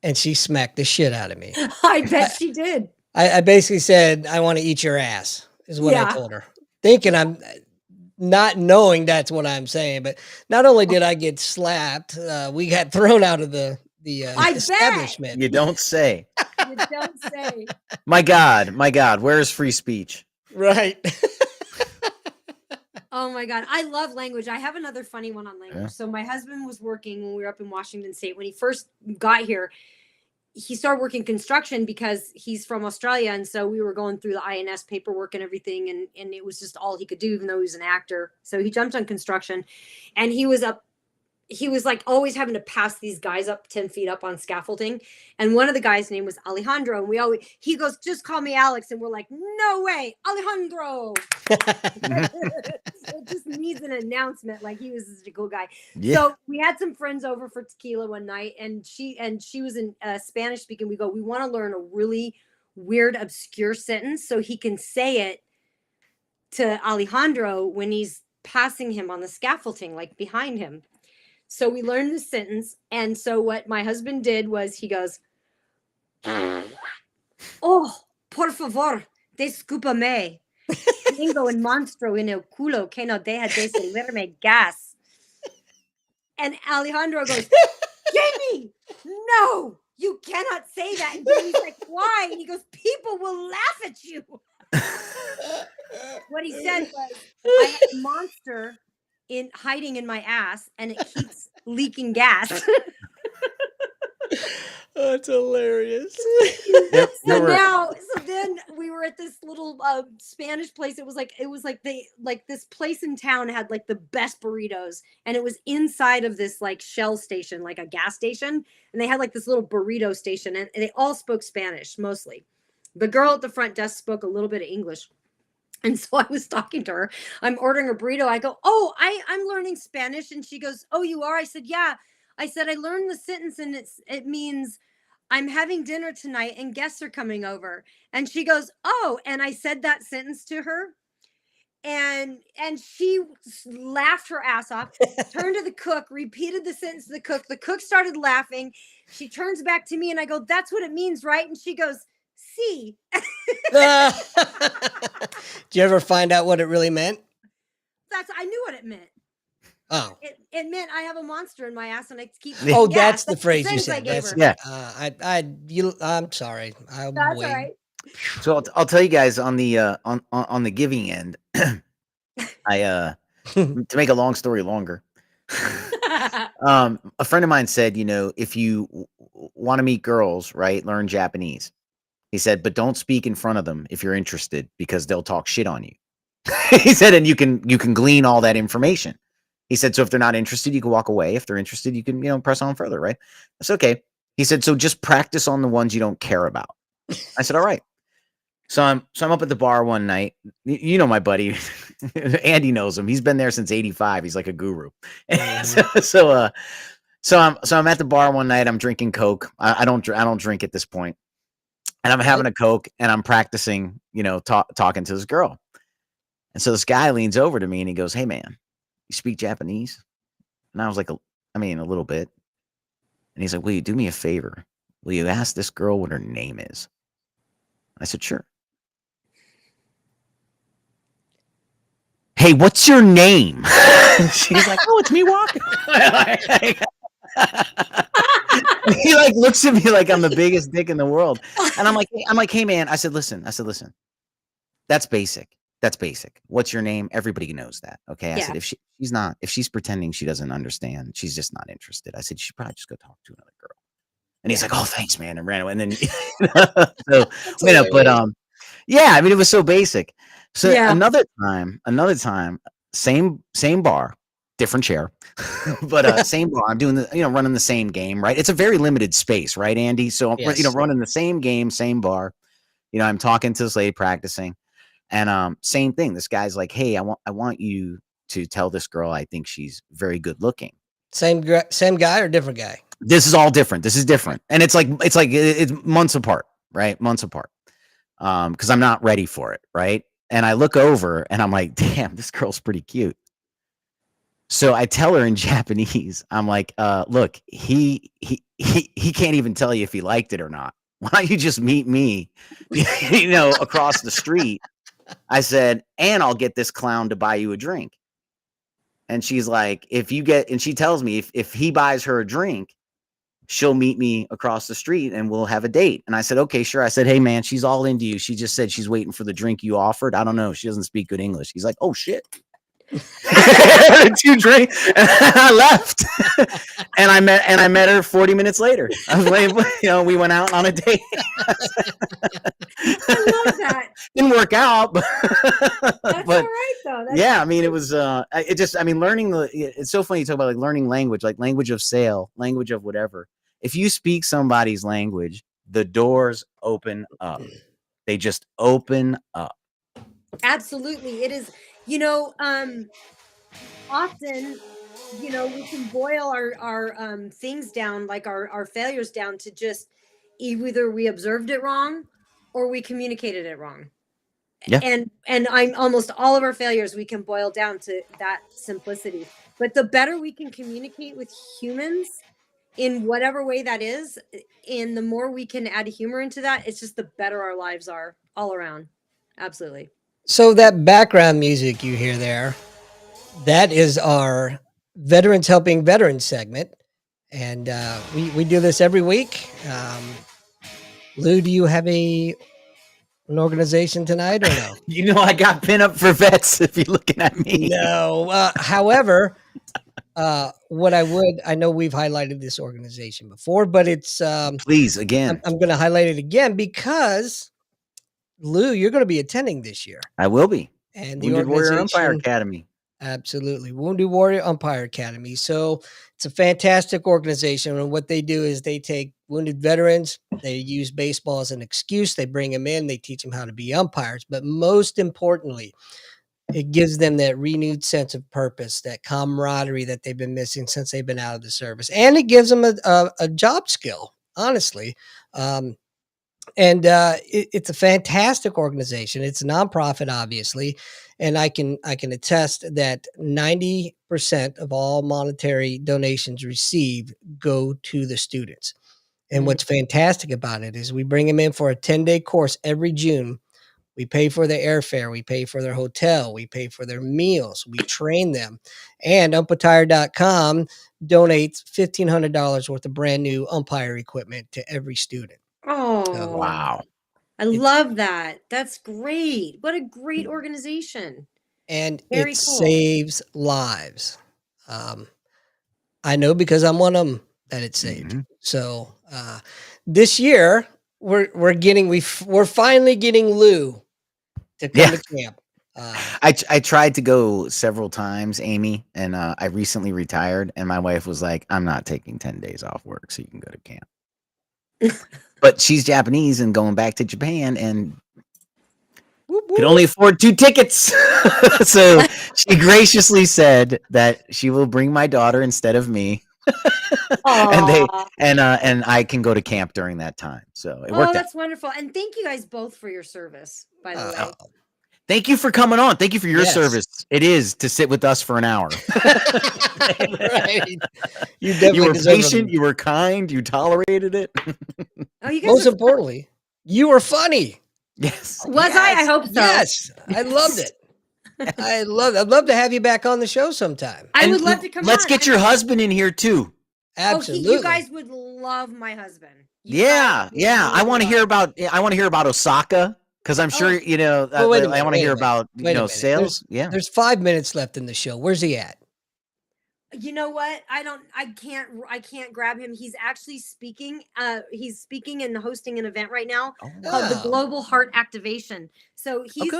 And she smacked the shit out of me.
I bet she did.
I basically said, "I want to eat your ass," is what I told her. Thinking I'm not knowing that's what I'm saying. But not only did I get slapped, we got thrown out of the establishment.
You don't say.
You don't say.
My God, where is free speech?
Right.
Oh my God. I love language. I have another funny one on language.
Yeah.
So my husband was working when we were up in Washington State. When he first got here, he started working construction because he's from Australia. And so we were going through the INS paperwork and everything. And it was just all he could do, even though he was an actor. So he jumped on construction and he was like always having to pass these guys up 10 feet up on scaffolding. And one of the guys' name was Alejandro. And he goes, "Just call me Alex." And we're like, "No way, Alejandro." It just needs an announcement. Like he was such a cool guy. Yeah. So we had some friends over for tequila one night and she was in Spanish speaking. We go, "We want to learn a really weird, obscure sentence so he can say it to Alejandro when he's passing him on the scaffolding, like behind him." So we learned the sentence. And so what my husband did was he goes, "Oh, por favor, descúpame. Tengo un monstruo en el culo que no deja de servirme gas." And Alejandro goes, "Jamie, no, you cannot say that." And Jamie's like, "Why?" And he goes, "People will laugh at you." What he said was, "I have a monster hiding in my ass and it keeps leaking gas."
Oh, it's hilarious.
So then we were at this little Spanish place. It was like this place in town had like the best burritos, and it was inside of this like Shell station, like a gas station, and they had like this little burrito station, and they all spoke Spanish mostly. The girl at the front desk spoke a little bit of English. And so I was talking to her. I'm ordering a burrito. I go, "Oh, I'm learning Spanish." And she goes, "Oh, you are?" I said, "Yeah." I said, "I learned the sentence and it means I'm having dinner tonight and guests are coming over." And she goes, "Oh." And I said that sentence to her. And she laughed her ass off, turned to the cook, repeated the sentence to the cook. The cook started laughing. She turns back to me and I go, "That's what it means, right?" And she goes, "See."
Did you ever find out what it really meant?
I knew what it meant.
Oh,
it meant I have a monster in my ass and I keep.
Oh, that's the phrase you said.
Yeah.
I'm sorry.
That's all right.
So I'll tell you guys on the giving end. To make a long story longer. A friend of mine said, if you want to meet girls, right, learn Japanese. He said, but don't speak in front of them if you're interested because they'll talk shit on you. He said, and you can glean all that information. He said, so if they're not interested, you can walk away. If they're interested, you can, press on further, right? That's okay. He said, so just practice on the ones you don't care about. I said, all right. So I'm up at the bar one night. You know my buddy, Andy knows him. He's been there since '85. He's like a guru. So I'm at the bar one night. I'm drinking Coke. I don't drink at this point, and I'm having a Coke and I'm practicing, talking to this girl. And so this guy leans over to me and he goes, "Hey man, you speak Japanese?" And I was like, a little bit. And he's like, "Will you do me a favor? Will you ask this girl what her name is?" I said, "Sure." "Hey, what's your name?" She's like, "Oh, it's me walking." He like looks at me like I'm the biggest dick in the world. And I'm like, "Hey man," I said, listen, that's basic. That's basic. What's your name? Everybody knows that. Okay. I said, if she's pretending she doesn't understand, she's just not interested. I said, you should probably just go talk to another girl. And he's like, "Oh, thanks, man," and ran away. And then, yeah, it was so basic. So another time, same bar, different chair, but same bar. I'm doing running the same game, right? It's a very limited space, right, Andy? So I'm, running the same game, same bar. I'm talking to this lady practicing, and same thing. This guy's like, "Hey, I want you to tell this girl I think she's very good looking."
Same guy or different guy?
This is all different. This is different, and it's months apart, right? Months apart, because I'm not ready for it, right? And I look over and I'm like, "Damn, this girl's pretty cute." So I tell her in Japanese, I'm like, "Look, he can't even tell you if he liked it or not. Why don't you just meet me, across the street?" I said, "And I'll get this clown to buy you a drink." And she's like, and she tells me if he buys her a drink, she'll meet me across the street and we'll have a date. And I said, "Okay, sure." I said, "Hey man, she's all into you. She just said she's waiting for the drink you offered. I don't know. She doesn't speak good English." He's like, "Oh shit." 2 drinks. And I left. and I met her 40 minutes later. I was like, we went out on a date.
I love that.
Didn't work out, but
that's all right though.
It was learning it's so funny you talk about like learning language, like language of sale, language of whatever. If you speak somebody's language, the doors open up. They just open up.
Absolutely. It is, often, we can boil our things down, like our failures down to just either we observed it wrong or we communicated it wrong.
Yeah.
And I'm almost all of our failures we can boil down to that simplicity. But the better we can communicate with humans in whatever way that is, and the more we can add humor into that, it's just the better our lives are all around. Absolutely.
So that background music you hear there, that is our Veterans Helping Veterans segment. And we do this every week. Lou, do you have an organization tonight or no?
I got pin up for vets if you're looking at me.
No. However, I know we've highlighted this organization before, but it's
please again.
I'm going to highlight it again because Lou, you're going to be attending this year.
I will be.
And
the Wounded Warrior Umpire Academy.
Absolutely. Wounded Warrior Umpire Academy. So it's a fantastic organization. And what they do is they take wounded veterans, they use baseball as an excuse. They bring them in, they teach them how to be umpires. But most importantly, it gives them that renewed sense of purpose, that camaraderie that they've been missing since they've been out of the service. And it gives them a job skill, honestly. It's a fantastic organization. It's a nonprofit, obviously. And I can attest that 90% of all monetary donations received go to the students. And what's fantastic about it is we bring them in for a 10-day course every June. We pay for their airfare. We pay for their hotel. We pay for their meals. We train them. And umpire.com donates $1,500 worth of brand new umpire equipment to every student.
Oh,
wow.
I love that. That's great. What a great organization.
And it saves lives. I know because I'm one of them that it saved. So this year we're finally getting Lou to come to camp.
I tried to go several times, Amy, and I recently retired, and my wife was like, "I'm not taking 10 days off work so you can go to camp." But she's Japanese and going back to Japan, and Could only afford 2 tickets. So she graciously said that she will bring my daughter instead of me. and I can go to camp during that time. So it worked out.
That's wonderful. And thank you guys both for your service, by the way.
Thank you for coming on. Thank you for your service. It is to sit with us for an hour.
Right. You
were patient. You were kind. You tolerated it.
Oh, you guys
Most importantly, you were funny.
Yes.
Was I? I hope so.
Yes. I loved it. I'd love to have you back on the show sometime.
I would love to come on.
Let's get your husband in here too.
Absolutely.
You guys would love my husband.
Yeah. I want to hear about Osaka. Because I'm sure, I want to hear about, sales.
There's 5 minutes left in the show. Where's he at?
You know what? I can't grab him. He's actually speaking. He's speaking and hosting an event right now called the Global Heart Activation. So he's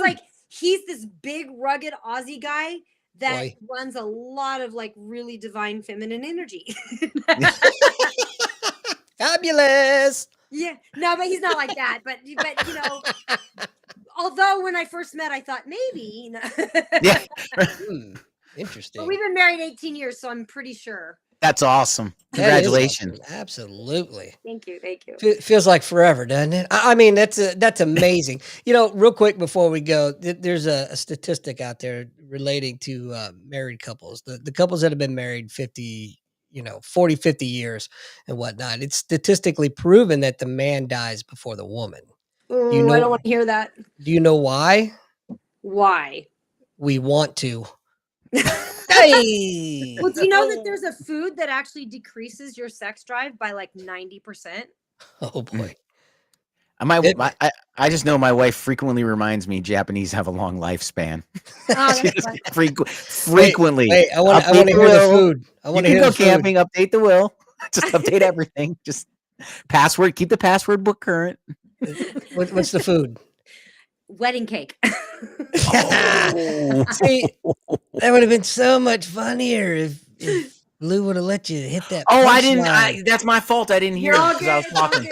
this big, rugged Aussie guy that runs a lot of like really divine feminine energy.
Fabulous.
Yeah, no, but he's not like that. But although when I first met, I thought maybe.
Yeah.
Interesting.
But we've been married 18 years, so I'm pretty sure.
That's awesome. Congratulations.
Awesome. Absolutely.
Thank you.
Feels like forever, doesn't it? I mean, that's amazing. Real quick before we go, there's a statistic out there relating to married couples. The couples that have been married 40, 50 years and whatnot. It's statistically proven that the man dies before the woman.
I don't want to hear that.
Do you know why?
Why?
We want to. Hey.
Well, do you know that there's a food that actually decreases your sex drive by like 90%?
Oh boy.
I just know my wife frequently reminds me Japanese have a long lifespan. Frequently.
Wait, I want to hear the food. I want to hear
go camping, update the will. Just update everything. Just password, keep the password book current.
What's the food?
Wedding cake.
See, that would have been so much funnier if Lou would have let you hit that.
I didn't. That's my fault. I didn't hear it because I was talking.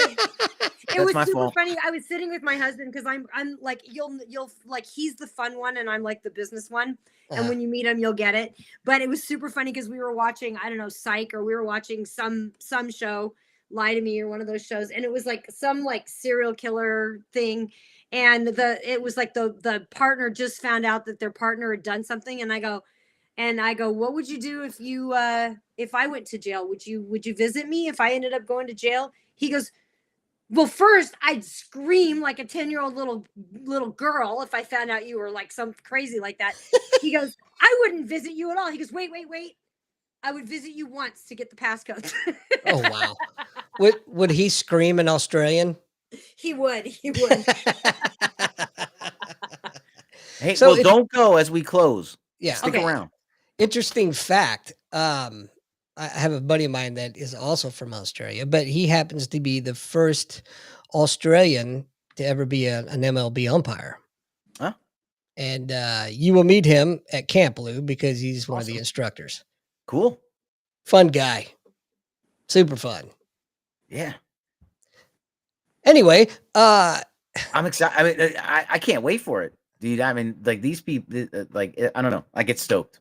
It was super funny. I was sitting with my husband because I'm like you'll like he's the fun one and I'm like the business one. And when you meet him, you'll get it. But it was super funny because we were watching, I don't know, Psych, or we were watching some show, Lie to Me, or one of those shows, and it was like some like serial killer thing. And it was like the partner just found out that their partner had done something, and I go, what would you do if I went to jail? Would you visit me if I ended up going to jail? He goes, well, first I'd scream like a 10-year-old little girl if I found out you were like some crazy like that. He goes, I wouldn't visit you at all. He goes, wait. I would visit you once to get the passcode.
Oh wow. Would he scream in Australian?
He would.
Hey, so don't go as we close.
Yeah.
Stick around.
Interesting fact. I have a buddy of mine that is also from Australia, but he happens to be the first Australian to ever be an MLB umpire.
Huh?
And you will meet him at Camp Lou because he's one of the instructors.
Cool.
Fun guy. Super fun.
Yeah.
Anyway,
I'm excited. I mean, I can't wait for it, dude. I mean, like these people, like I don't know. I get stoked.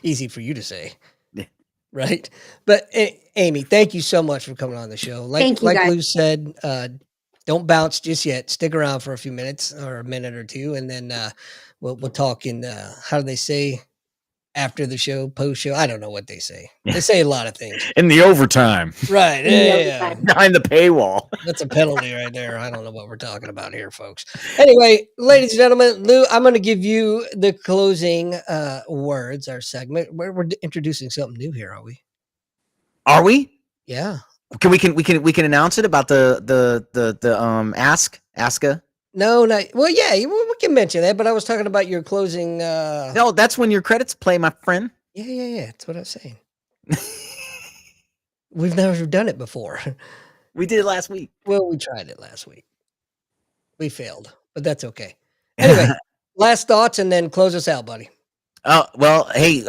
Easy for you to say,
yeah.
Right? But Amy, thank you so much for coming on the show. Like Lou said, don't bounce just yet. Stick around for a few minutes or a minute or two, and then we'll talk in. How do they say? After the show, post show, I don't know what they say. They say a lot of things.
In the overtime.
Right. Yeah.
Behind the paywall.
That's a penalty right there. I don't know what we're talking about here, folks. Anyway, ladies and gentlemen, Lou, I'm going to give you the closing words, our segment. We're introducing something new here, are we?
Are we?
Yeah.
We can announce it about the Aska?
No, not well. Yeah, we can mention that, but I was talking about your closing.
No, that's when your credits play, my friend.
Yeah. That's what I was saying. We've never done it before.
We did it last week.
Well, we tried it last week. We failed, but that's okay. Anyway, last thoughts, and then close us out, buddy.
Oh well, hey,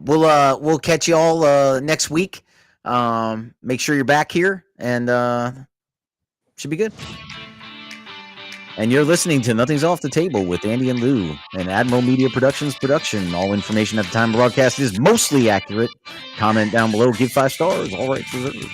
we'll catch you all next week. Make sure you're back here, and should be good. And you're listening to Nothing's Off the Table with Andy and Lou, an Admiral Media Productions production. All information at the time of broadcast is mostly accurate. Comment down below, give 5 stars. All rights reserved.